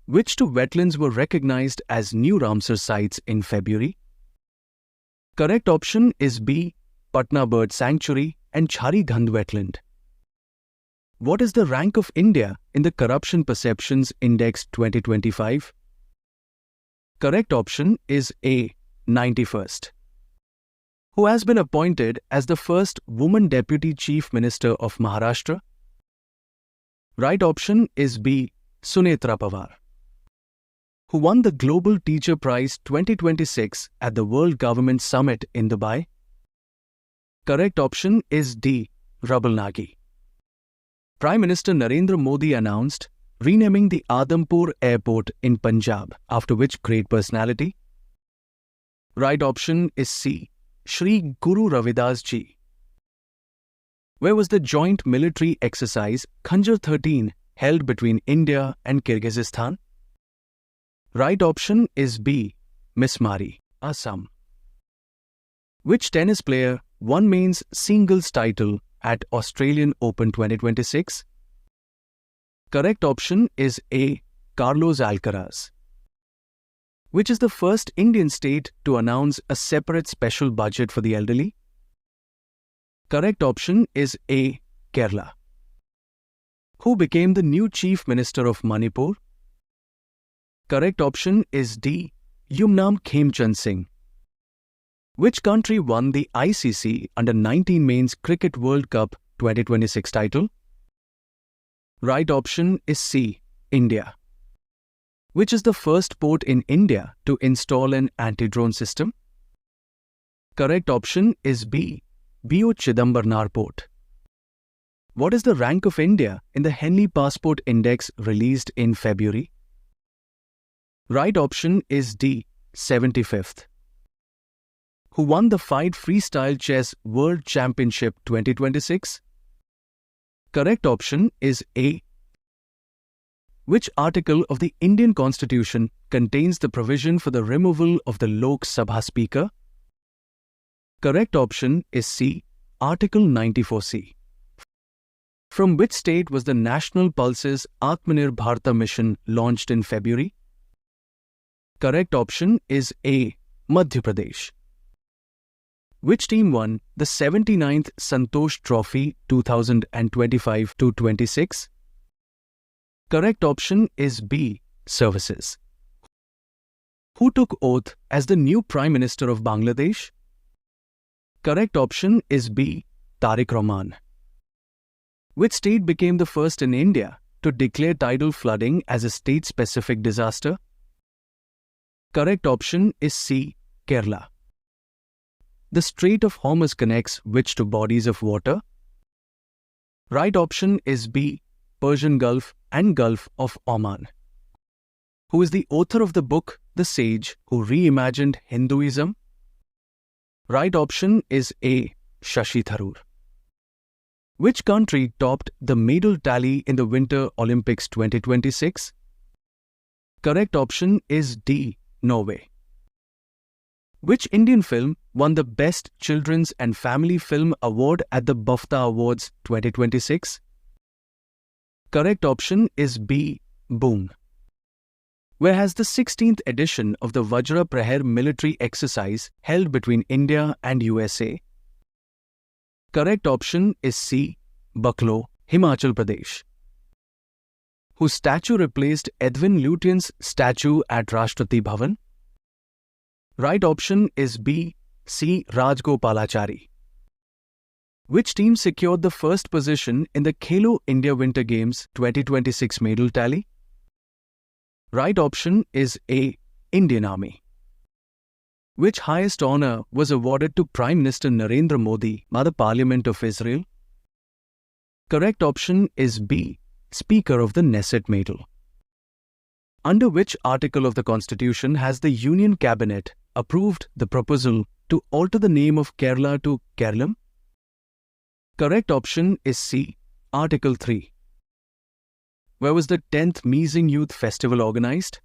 Which two wetlands were recognized as new Ramsar sites in February? Correct option is B. Patna Bird Sanctuary and Chhari Gand Wetland. What is the rank of India in the Corruption Perceptions Index 2025? Correct option is A. 91st. Who has been appointed as the first woman Deputy Chief Minister of Maharashtra? Right option is B. Sunetra Pawar. Who won the Global Teacher Prize 2026 at the World Government Summit in Dubai? Correct option is D. Rubble Nagi. Prime Minister Narendra Modi announced renaming the Adampur Airport in Punjab after which great personality? Right option is C. Shri Guru Ravidas Ji. Where was the joint military exercise Khanjar 13 held between India and Kyrgyzstan? Right option is B. Mismari, Assam. Which tennis player won men's singles title at Australian Open 2026? Correct option is A. Carlos Alcaraz. Which is the first Indian state to announce a separate special budget for the elderly? Correct option is A. Kerala. Who became the new Chief Minister of Manipur? Correct option is D. Yumnam Khemchand Singh. Which country won the ICC Under-19 Men's Cricket World Cup 2026 title? Right option is C. India. Which is the first port in India to install an anti-drone system? Correct option is B. B.O. Chidambarnar Port. What is the rank of India in the Henley Passport Index released in February? Right option is D. 75th. Who won the FIDE Freestyle Chess World Championship 2026? Correct option is A. Which article of the Indian Constitution contains the provision for the removal of the Lok Sabha Speaker? Correct option is C. Article 94C. From which state was the National Pulses Atmanirbhar Bharta mission launched in February? Correct option is A. Madhya Pradesh. Which team won the 79th Santosh Trophy 2025-26? Correct option is B. Services. Who took oath as the new Prime Minister of Bangladesh? Correct option is B. Tariq Rahman. Which state became the first in India to declare tidal flooding as a state-specific disaster? Correct option is C. Kerala. The Strait of Hormuz connects which two bodies of water? Right option is B. Persian Gulf and Gulf of Oman. Who is the author of the book The Sage Who Reimagined Hinduism? Right option is A. Shashi Tharoor. Which country topped the medal tally in the Winter Olympics 2026? Correct option is D. Norway. Which Indian film won the Best Children's and Family Film Award at the BAFTA Awards 2026? Correct option is B. Boom. Where has the 16th edition of the Vajra Praher military exercise held between India and USA? Correct option is C. Bucklow, Himachal Pradesh. Whose statue replaced Edwin Lutyens' statue at Rashtrapati Bhavan? Right option is B. C. Rajgopalachari. Which team secured the first position in the Khelo India Winter Games 2026 medal tally? Right option is A. Indian Army. Which highest honor was awarded to Prime Minister Narendra Modi by the Parliament of Israel? Correct option is B. Speaker of the Knesset Medal. Under which article of the Constitution has the Union Cabinet approved the proposal to alter the name of Kerala to Kerala? Correct option is C. Article 3. Where was the 10th Meezing Youth Festival organized?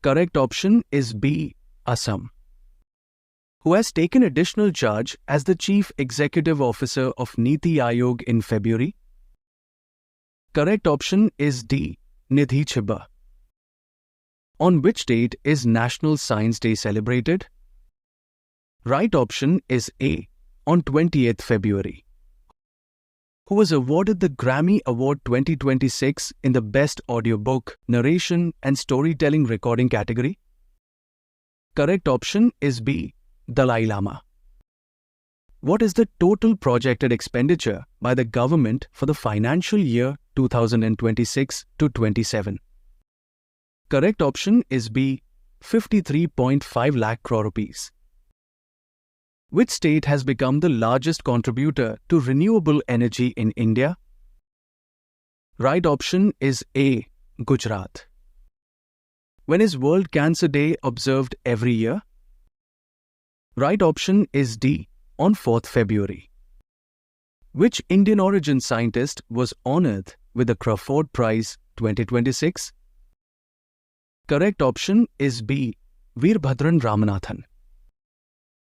Correct option is B. Assam. Who has taken additional charge as the Chief Executive Officer of Niti Aayog in February? Correct option is D. Nidhi Chibba. On which date is National Science Day celebrated? Right option is A. On 28th February. Who was awarded the Grammy Award 2026 in the Best Audiobook, Narration and Storytelling Recording category? Correct option is B. Dalai Lama. What is the total projected expenditure by the government for the financial year 2026 to 27? Correct option is B. 53.5 lakh crore rupees. Which state has become the largest contributor to renewable energy in India? Right option is A. Gujarat. When is World Cancer Day observed every year? Right option is D. On 4th February. Which Indian origin scientist was honored with the Crawford Prize 2026? Correct option is B. Veerbhadran Ramanathan.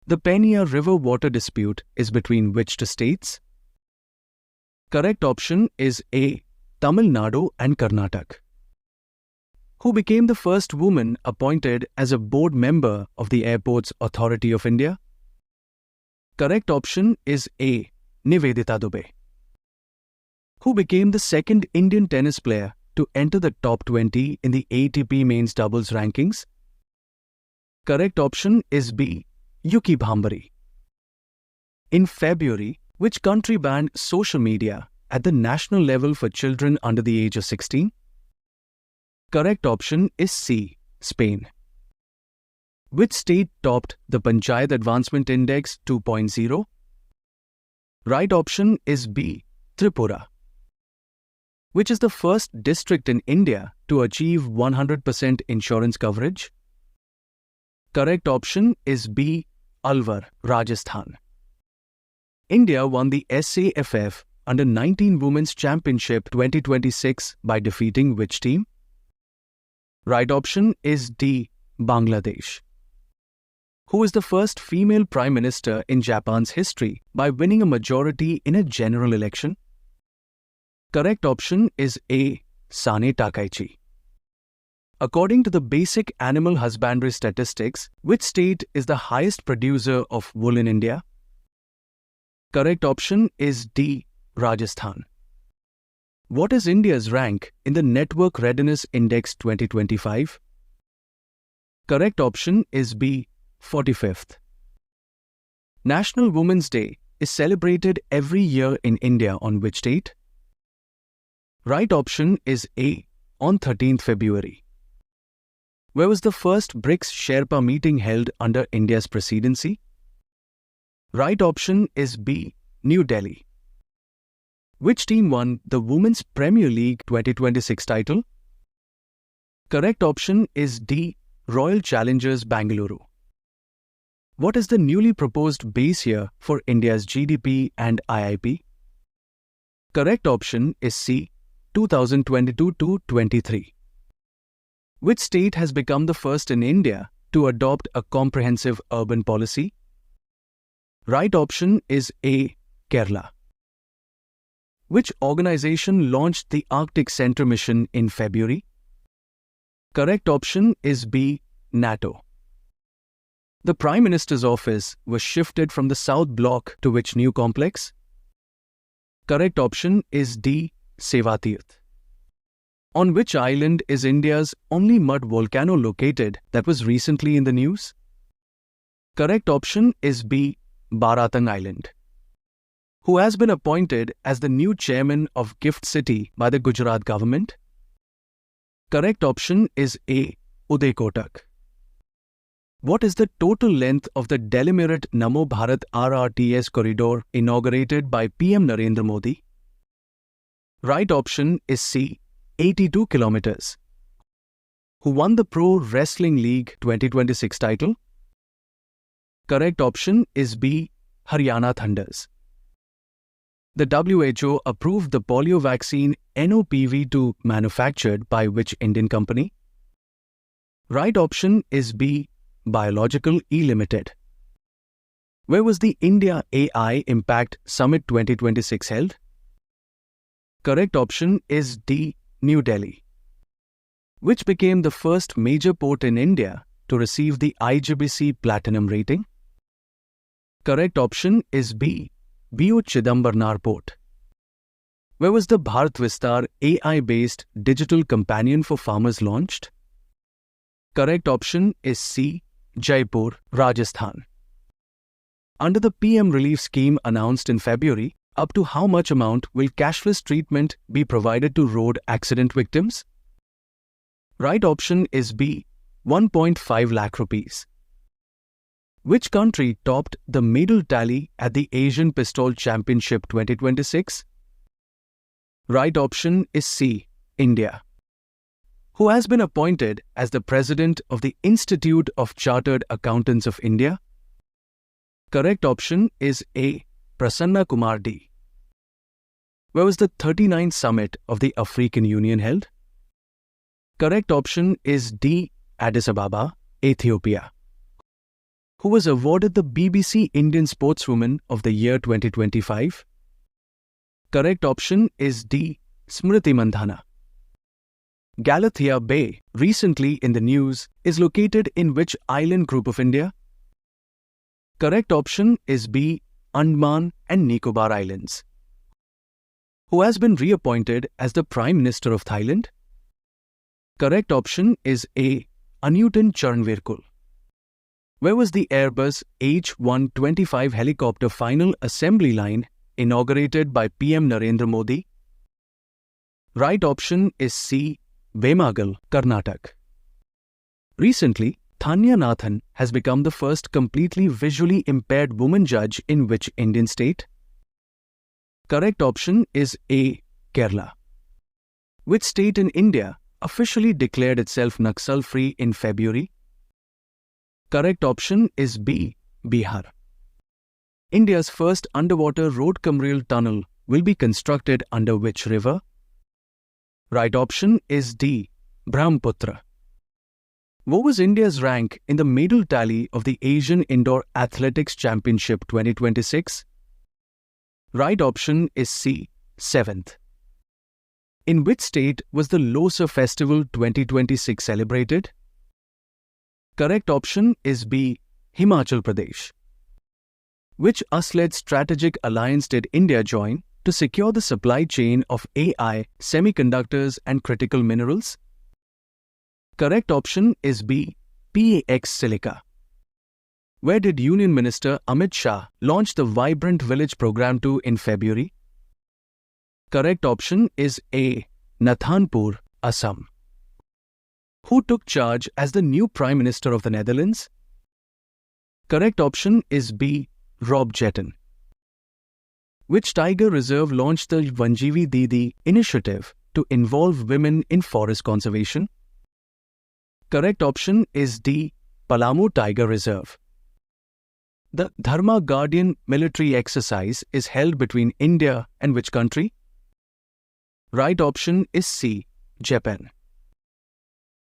The Penia River water dispute is between which two states? Correct option is A. Tamil Nadu and Karnataka. Who became the first woman appointed as a board member of the Airports Authority of India? Correct option is A. Nivedita Dubey. Who became the second Indian tennis player to enter the top 20 in the ATP Men's Doubles rankings? Correct option is B. Yuki Bhambari. In February, which country banned social media at the national level for children under the age of 16? Correct option is C. Spain. Which state topped the Panchayat Advancement Index 2.0? Right option is B. Tripura. Which is the first district in India to achieve 100% insurance coverage? Correct option is B. Alwar, Rajasthan. India won the SAFF Under-19 Women's Championship 2026 by defeating which team? Right option is D. Bangladesh. Who is the first female Prime Minister in Japan's history by winning a majority in a general election? Correct option is A. Sane Takaichi. According to the basic animal husbandry statistics, which state is the highest producer of wool in India? Correct option is D. Rajasthan. What is India's rank in the Network Readiness Index 2025? Correct option is B. 45th. National Women's Day is celebrated every year in India on which date? Right option is A. On 13th February. Where was the first BRICS Sherpa meeting held under India's presidency? Right option is B. New Delhi. Which team won the Women's Premier League 2026 title? Correct option is D. Royal Challengers Bengaluru. What is the newly proposed base year for India's GDP and IIP? Correct option is C. 2022-23. Which state has become the first in India to adopt a comprehensive urban policy? Right option is A. Kerala. Which organization launched the Arctic Center mission in February? Correct option is B. NATO. The Prime Minister's office was shifted from the South Block to which new complex? Correct option is D. Sevatirth. On which island is India's only mud volcano located that was recently in the news? Correct option is B. Baratang Island. Who has been appointed as the new chairman of Gift City by the Gujarat government? Correct option is A. Uday Kotak. What is the total length of the Delimirit Namo Bharat RRTS corridor inaugurated by PM Narendra Modi? Right option is C. 82 kilometers. Who won the Pro Wrestling League 2026 title? Correct option is B. Haryana Thunders. The WHO approved the polio vaccine NOPV2 manufactured by which Indian company? Right option is B. Biological E Limited. Where was the India AI Impact Summit 2026 held? Correct option is D. New Delhi. Which became the first major port in India to receive the IGBC Platinum rating? Correct option is B. BO Chidambarnar Port. Where was the Bharat Vistar AI-based digital companion for farmers launched? Correct option is C. Jaipur, Rajasthan. Under the PM Relief Scheme announced in February, up to how much amount will cashless treatment be provided to road accident victims? Right option is B. 1.5 lakh rupees. Which country topped the medal tally at the Asian Pistol Championship 2026? Right option is C. India. Who has been appointed as the president of the Institute of Chartered Accountants of India? Correct option is A. Prasanna Kumar D. Where was the 39th summit of the African Union held? Correct option is D. Addis Ababa, Ethiopia. Who was awarded the BBC Indian Sportswoman of the Year 2025? Correct option is D. Smriti Mandhana. Galathea Bay, recently in the news, is located in which island group of India? Correct option is B. Andaman and Nicobar Islands. Who has been reappointed as the Prime Minister of Thailand? Correct option is A. Anutin Charnvirkul. Where was the Airbus H125 helicopter final assembly line inaugurated by PM Narendra Modi? Right option is C. Bemagal, Karnataka. Recently, Thanya Nathan has become the first completely visually impaired woman judge in which Indian state? Correct option is A. Kerala. Which state in India officially declared itself Naxal-free in February? Correct option is B. Bihar. India's first underwater road cum rail tunnel will be constructed under which river? Right option is D. Brahmaputra. What was India's rank in the medal tally of the Asian Indoor Athletics Championship 2026? Right option is C. 7th. In which state was the Losar Festival 2026 celebrated? Correct option is B. Himachal Pradesh. Which US-led strategic alliance did India join to secure the supply chain of AI, semiconductors and critical minerals? Correct option is B. PAX Silica. Where did Union Minister Amit Shah launch the Vibrant Village program to in February? Correct option is A. Nathanpur, Assam. Who took charge as the new Prime Minister of the Netherlands? Correct option is B. Rob Jetten. Which tiger reserve launched the Vanjeevi Didi initiative to involve women in forest conservation? Correct option is D. Palamu Tiger Reserve. The Dharma Guardian military exercise is held between India and which country? Right option is C. Japan.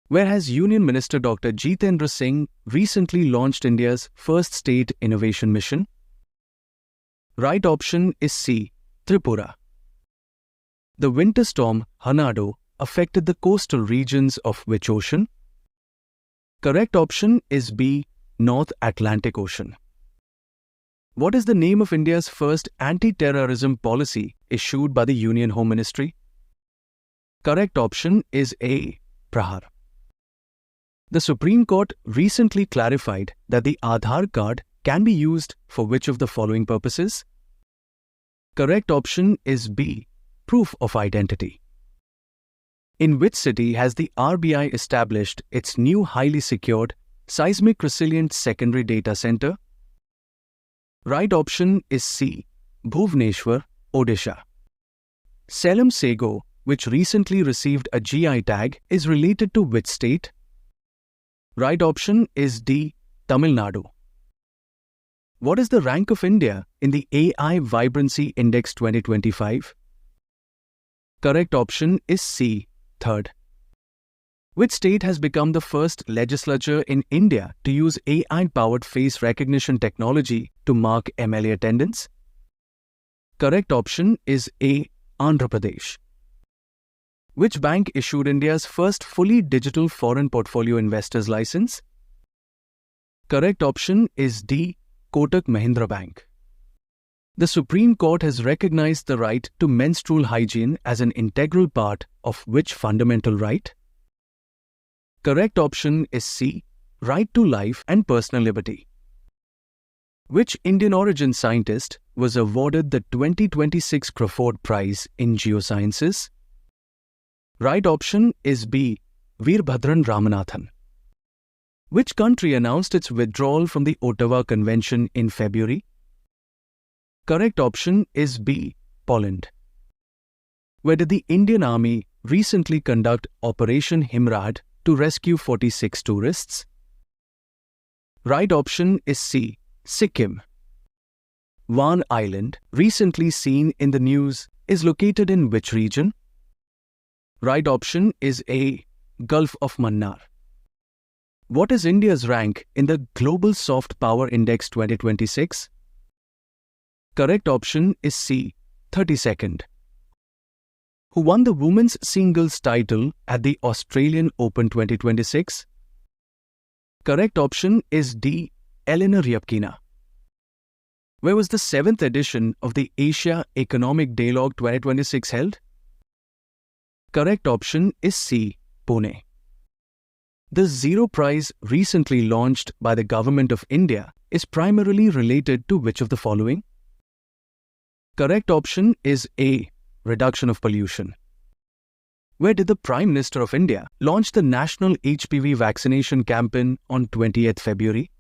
Where has Union Minister Dr. Jitendra Singh recently launched India's first state innovation mission? Right option is C. Tripura. The winter storm Hanado affected the coastal regions of which ocean? Correct option is B. North Atlantic Ocean. What is the name of India's first anti-terrorism policy issued by the Union Home Ministry? Correct option is A. Prahar. The Supreme Court recently clarified that the Aadhaar card can be used for which of the following purposes? Correct option is B. Proof of identity. In which city has the RBI established its new highly secured, seismic resilient secondary data center? Right option is C. Bhubaneswar, Odisha. Salem Sago, which recently received a GI tag, is related to which state? Right option is D. Tamil Nadu. What is the rank of India in the AI Vibrancy Index 2025? Correct option is C. 3rd. Which state has become the first legislature in India to use AI-powered face recognition technology to mark MLA attendance? Correct option is A. Andhra Pradesh. Which bank issued India's first fully digital foreign portfolio investors license? Correct option is D. Kotak Mahindra Bank. The Supreme Court has recognized the right to menstrual hygiene as an integral part of which fundamental right? Correct option is C. Right to life and personal liberty. Which Indian origin scientist was awarded the 2026 Crawford Prize in Geosciences? Right option is B. Veerbhadran Ramanathan. Which country announced its withdrawal from the Ottawa Convention in February? Correct option is B. Poland. Where did the Indian Army recently conduct Operation Himrad to rescue 46 tourists? Right option is C. Sikkim. Van Island, recently seen in the news, is located in which region? Right option is A. Gulf of Mannar. What is India's rank in the Global Soft Power Index 2026? Correct option is C. 32nd. Who won the women's singles title at the Australian Open 2026? Correct option is D. Elena Ryabkina. Where was the 7th edition of the Asia Economic Dialogue 2026 held? Correct option is C. Pune. The Zero Prize recently launched by the Government of India is primarily related to which of the following? Correct option is A. Reduction of pollution. Where did the Prime Minister of India launch the national HPV vaccination campaign on 20th February?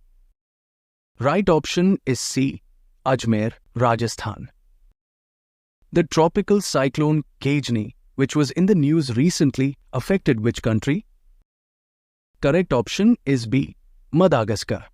Right option is C. Ajmer, Rajasthan. The tropical cyclone Kajni, which was in the news recently, affected which country? Correct option is B. Madagascar.